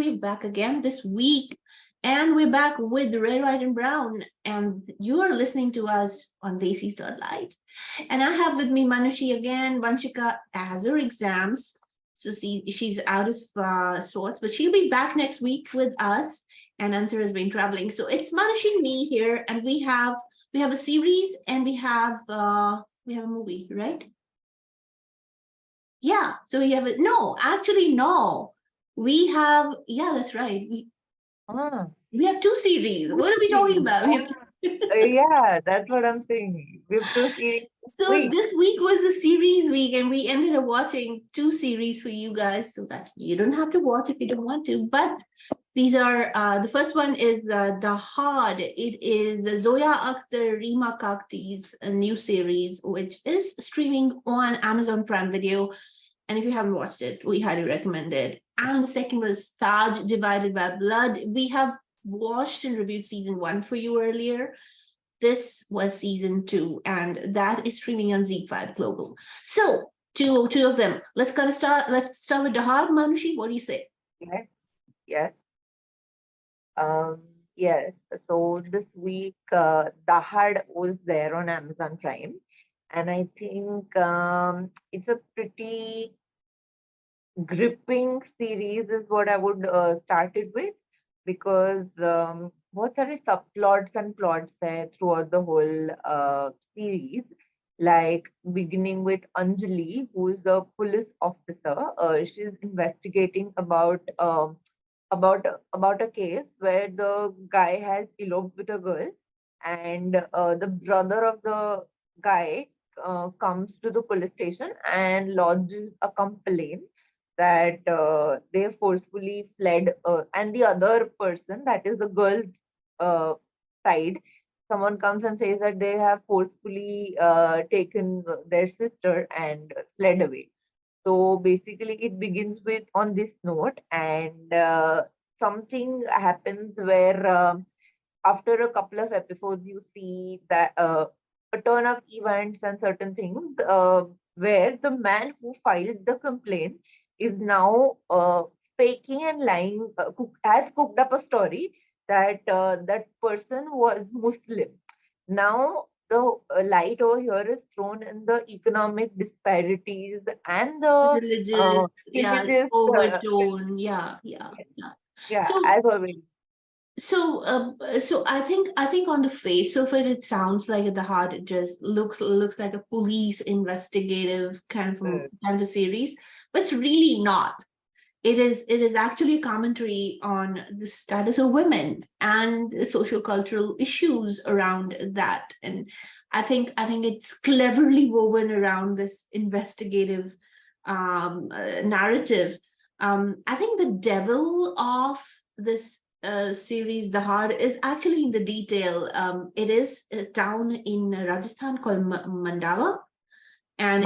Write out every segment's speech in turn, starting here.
we're back again this week. And we're back with Red, White, and Brown. And you are listening to us on Desi Lights. And I have with me Manushi again. Vanshika has her exams. So she's out of sorts, but she'll be back next week with us. And Anthar has been traveling. So it's Manushi and me here. And we have a series and we have a movie, right? Yeah. So we have no, we have, yeah, that's right. We have two series. What are we talking about? Yeah, that's what I'm saying. We have two series. So this week was the series week, and we ended up watching two series for you guys, so that you don't have to watch if you don't want to. But these are the first one is Dahaad. It is Zoya Akhtar, Reema Kagti's new series, which is streaming on Amazon Prime Video. And if you haven't watched it, we highly recommend it. And the second was Taj Divided by Blood. We have watched and reviewed season 1 for you earlier. This was season 2, and that is streaming on Z5 Global. So two of them. Let's start with Dahaad. Manushi, what do you say? Yes. Yes. So this week, Dahaad was there on Amazon Prime, and I think it's a pretty gripping series is what I would start it with, because बहुत सारे subplots and plots there throughout the whole series, like beginning with Anjali, who is a police officer. She's investigating about a case where the guy has eloped with a girl, and the brother of the guy comes to the police station and lodges a complaint that they forcefully fled, and the other person, that is the girl's side, someone comes and says that they have forcefully taken their sister and fled away. So basically it begins with on this note, and something happens where after a couple of episodes you see that a turn of events and certain things where the man who filed the complaint is now faking and lying, has cooked up a story that that person was Muslim. Now the light over here is thrown in the economic disparities and the religious overtone. Yeah. So, as always. So I think on the face of it, it sounds like at the heart, it just looks like a police investigative kind of a series, but it's really not. It is actually a commentary on the status of women and the socio-cultural issues around that. And I think it's cleverly woven around this investigative narrative. I think the devil of this series, Dahaad, is actually in the detail. It is a town in Rajasthan called Mandava. And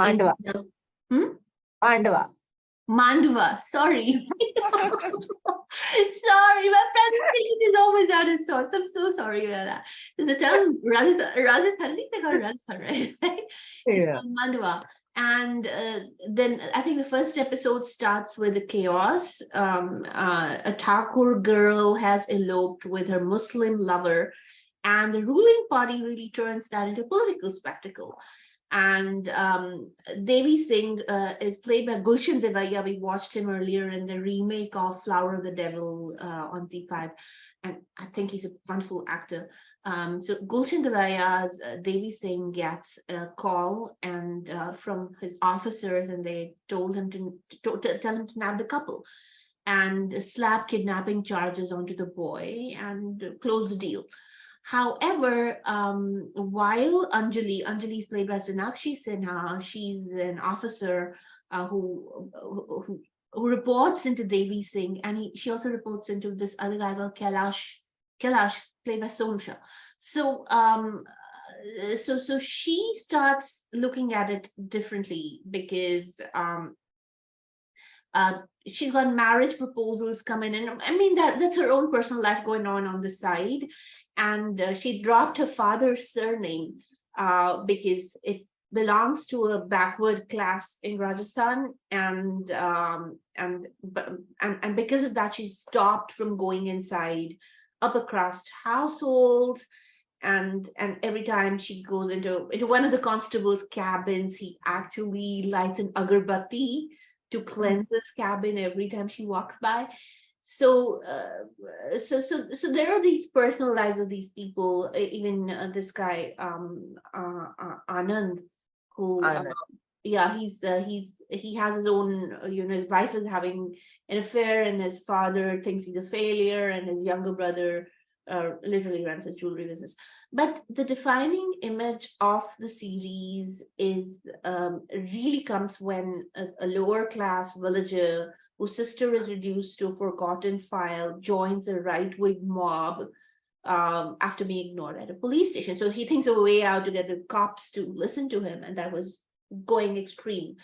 Mandava, sorry. Sorry, my pronunciation is always out of sorts. I'm so sorry about that. The town Rajasthan, at least I got Rajasthan right. It's called Mandava. And then I think the first episode starts with a chaos. A Thakur girl has eloped with her Muslim lover, and the ruling party really turns that into a political spectacle. And Devi Singh is played by Gulshan Devaya. We watched him earlier in the remake of Flower of the Devil on Z5, and I think he's a wonderful actor. So Gulshan Devaya's Devi Singh gets a call and from his officers, and they told him to tell him to nab the couple and slap kidnapping charges onto the boy and close the deal. However, while Anjali is played by Sonakshi Sinha, she's an officer who reports into Devi Singh, and she also reports into this other guy called Kailash, played by Sonakshi. So, so she starts looking at it differently because she's got marriage proposals coming in. I mean, that's her own personal life going on the side. And she dropped her father's surname because it belongs to a backward class in Rajasthan, and because of that, she's stopped from going inside upper caste households. And every time she goes into one of the constable's cabins, he actually lights an agarbatti to cleanse his cabin every time she walks by. So so there are these personal lives of these people. Even this guy, Anand, who Anand. yeah, he has his own, his wife is having an affair, and his father thinks he's a failure, and his younger brother literally runs his jewelry business. But the defining image of the series is really comes when a lower class villager whose sister is reduced to a forgotten file joins a right-wing mob after being ignored at a police station. So he thinks of a way out to get the cops to listen to him, and that was going extreme.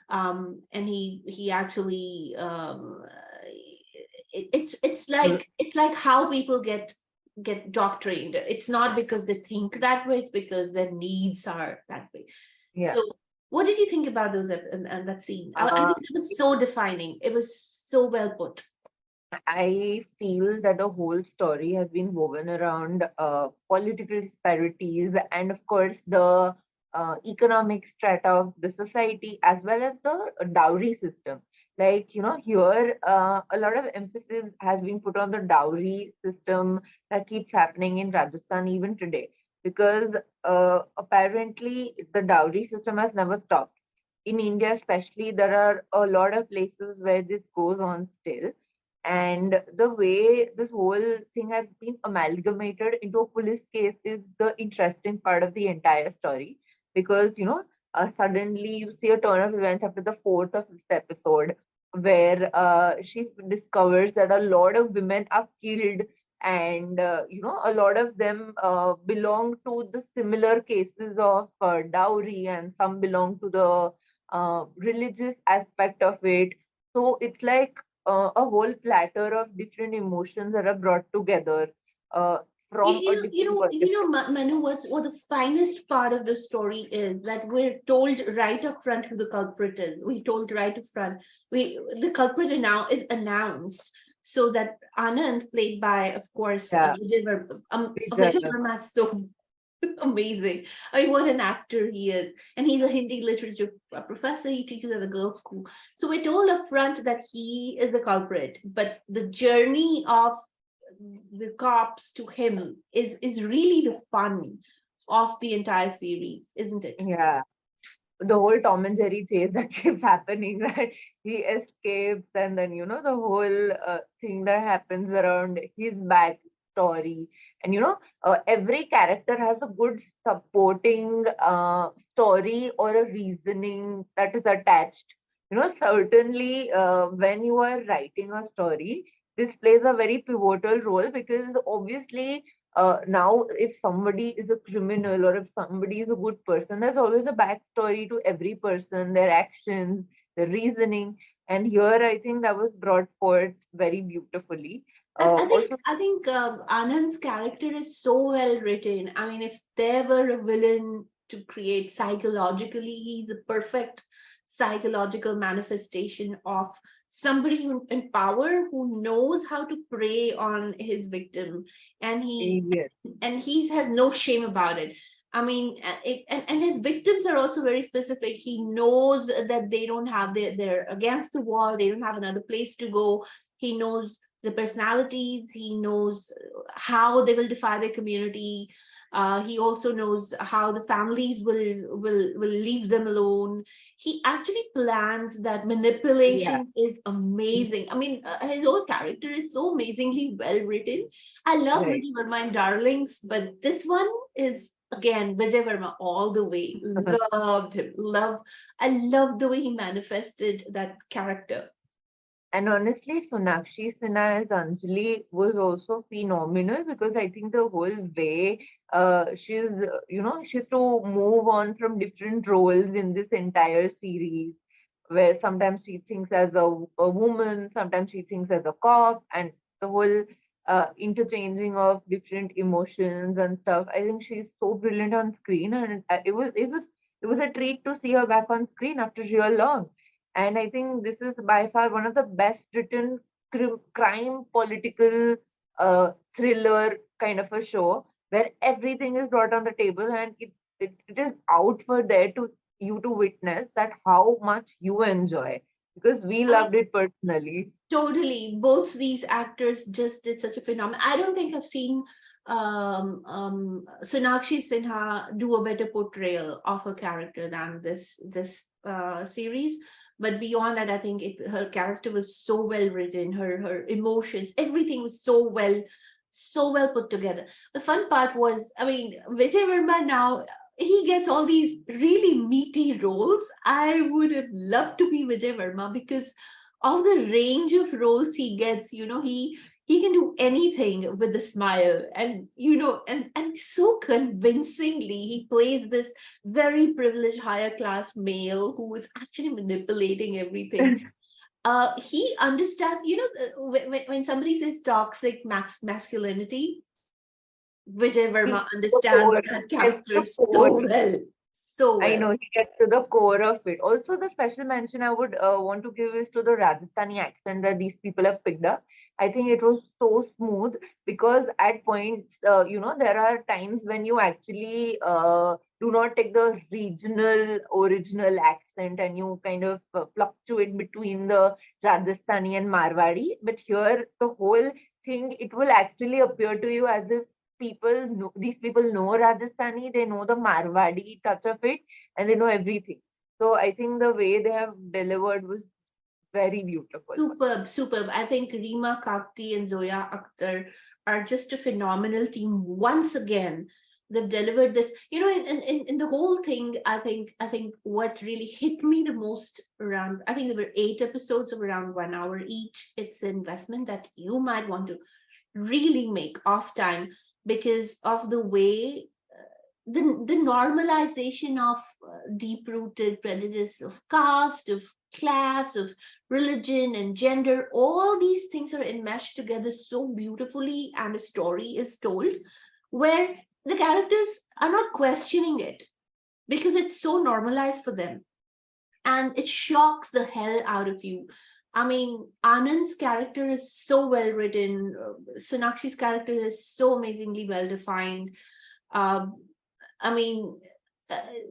And he actually it's like how people get doctrined. It's not because they think that way; it's because their needs are that way. Yeah. So, what did you think about those and that scene? I think it was It- so defining. It was so well put. I feel that the whole story has been woven around political disparities and, of course, the economic strata of the society, as well as the dowry system. Like, here a lot of emphasis has been put on the dowry system that keeps happening in Rajasthan even today, because apparently the dowry system has never stopped. In India, especially, there are a lot of places where this goes on still. And the way this whole thing has been amalgamated into a police case is the interesting part of the entire story. Because, suddenly you see a turn of events after the fourth or fifth episode where she discovers that a lot of women are killed, and, a lot of them belong to the similar cases of dowry, and some belong to the religious aspect of it. So it's like a whole platter of different emotions that are brought together uh, from a different perspective. Manu, what the finest part of the story is that we're told right up front who the culprit is. We're told right up front. The culprit now is announced, so that Anand, played by, of course, Yeah, Vijay exactly. Verma, is so amazing. I mean, what an actor he is. And he's a Hindi literature professor. He teaches at a girls' school. So we're told up front that he is the culprit, but the journey of the cops to him is really the fun of the entire series, isn't it? Yeah. The whole Tom and Jerry chase that keeps happening, that he escapes, and then the whole thing that happens around his back story, and every character has a good supporting story or a reasoning that is attached. Certainly when you are writing a story, this plays a very pivotal role, because obviously now if somebody is a criminal or if somebody is a good person, there's always a backstory to every person, their actions, their reasoning. And here I think that was brought forth very beautifully. Also, I think Anand's character is so well written. I mean, if there were a villain to create psychologically, he's the perfect psychological manifestation of somebody in power who knows how to prey on his victim, and yes, he has no shame about it. I mean, and his victims are also very specific. He knows that they don't have they're against the wall. They don't have another place to go. He knows the personalities. He knows how they will defy their community. He also knows how the families will leave them alone. He actually plans that. yeah, Manipulation is amazing. I mean, his whole character is so amazingly well written. I love right. Vijay Verma in Darlings, but this one is again Vijay Verma all the way. Loved him. I love the way he manifested that character. And honestly, Sonakshi Sinha as Anjali was also phenomenal, because I think the whole way she's to move on from different roles in this entire series, where sometimes she thinks as a woman, sometimes she thinks as a cop, and the whole interchanging of different emotions and stuff. I think she's so brilliant on screen, and it was it was a treat to see her back on screen after real long. And I think this is by far one of the best written crime political thriller kind of a show where everything is brought on the table, and it is out for there to you to witness that how much you enjoy, because we I mean, loved it personally. totally. Both these actors just did such a phenomenon. I don't think I've seen Sonakshi Sinha do a better portrayal of her character than this series. But beyond that, I think her character was so well written. Her emotions, everything was so well put together. The fun part was, I mean, Vijay Verma now he gets all these really meaty roles. I would have loved to be Vijay Verma because of the range of roles he gets. He can do anything with a smile, and and so convincingly he plays this very privileged higher class male who is actually manipulating everything. He understands, when somebody says toxic masculinity, Vijay He Verma gets to the understands core, that he gets to character the core. so well, so I well. know he gets to the core of it. Also, the special mention I would want to give is to the Rajasthani accent that these people have picked up. I think it was so smooth because at points, there are times when you actually do not take the regional original accent and you kind of fluctuate between the Rajasthani and Marwadi. But here, the whole thing, it will actually appear to you as if these people know Rajasthani, they know the Marwadi touch of it, and they know everything. So I think the way they have delivered was very beautiful. Superb, superb. I think Reema, Kagti, and Zoya Akhtar are just a phenomenal team once again. They've delivered this, in the whole thing. I think what really hit me the most around, I think there were 8 episodes of around 1 hour each. It's an investment that you might want to really make off time because of the way the normalization of deep rooted prejudice of caste, of class, of religion and gender, all these things are enmeshed together so beautifully, and a story is told where the characters are not questioning it because it's so normalized for them, and it shocks the hell out of you. I mean, Anand's character is so well written. Sonakshi's character is so amazingly well defined. Um, I mean,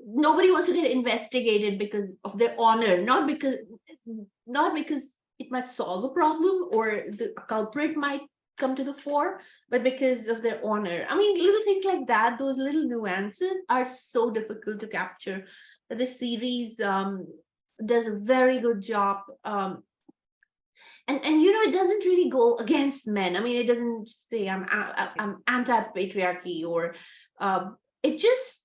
nobody wants to get investigated because of their honor, not because it might solve a problem or the culprit might come to the fore, but because of their honor. I mean, little things like that, those little nuances are so difficult to capture. This series does a very good job. And it doesn't really go against men. I mean, it doesn't say I'm anti-patriarchy, or it just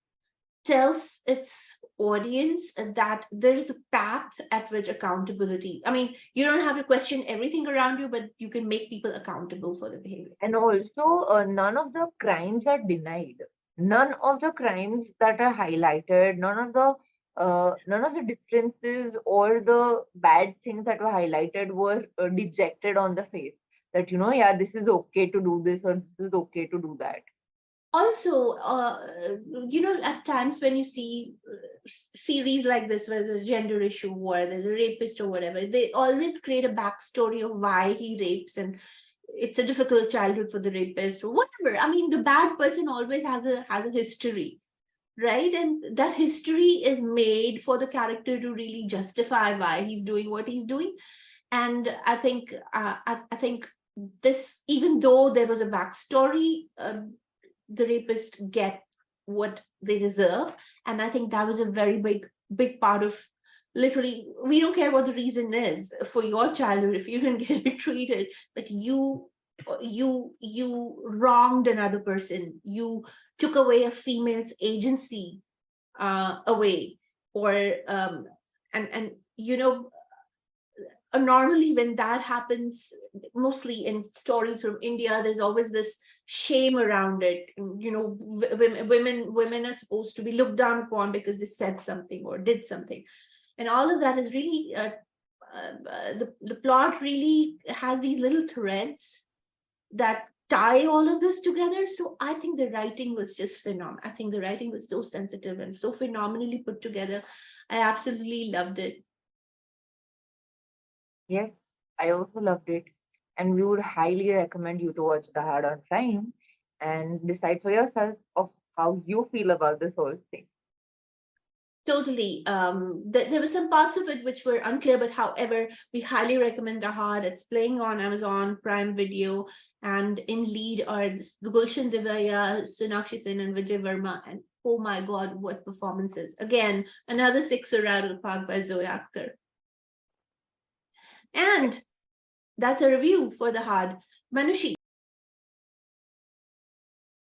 tells its audience that there is a path at which accountability. I mean, you don't have to question everything around you, but you can make people accountable for their behavior. And also, none of the crimes are denied. None of the crimes that are highlighted, none of the differences or the bad things that were highlighted were dejected on the face. That yeah, this is okay to do this or this is okay to do that. Also, at times when you see series like this where there's a gender issue or there's a rapist or whatever, they always create a backstory of why he rapes, and it's a difficult childhood for the rapist or whatever. I mean, the bad person always has a history, right? And that history is made for the character to really justify why he's doing what he's doing. And I think this, even though there was a backstory, the rapists get what they deserve. And I think that was a very big part of, literally, we don't care what the reason is for your childhood if you didn't get it treated, but you wronged another person, you took away a female's agency away, or and normally when that happens, mostly in stories from India, there's always this shame around it. Women are supposed to be looked down upon because they said something or did something, and all of that is really the plot really has these little threads that tie all of this together. So I think the writing was just phenomenal. I think the writing was so sensitive and so phenomenally put together. I absolutely loved it. Yes, I also loved it. And we would highly recommend you to watch Dahaad on Prime and decide for yourself of how you feel about this whole thing. Totally. There were some parts of it which were unclear, but however, we highly recommend Dahaad. It's playing on Amazon Prime Video, and in lead are the Gulshan Divaya, Sonakshi and Vijay Verma. And oh my God, what performances! Again, another sixer out of the park by Zoya Akhtar. And that's a review for Dahaad. Manushi,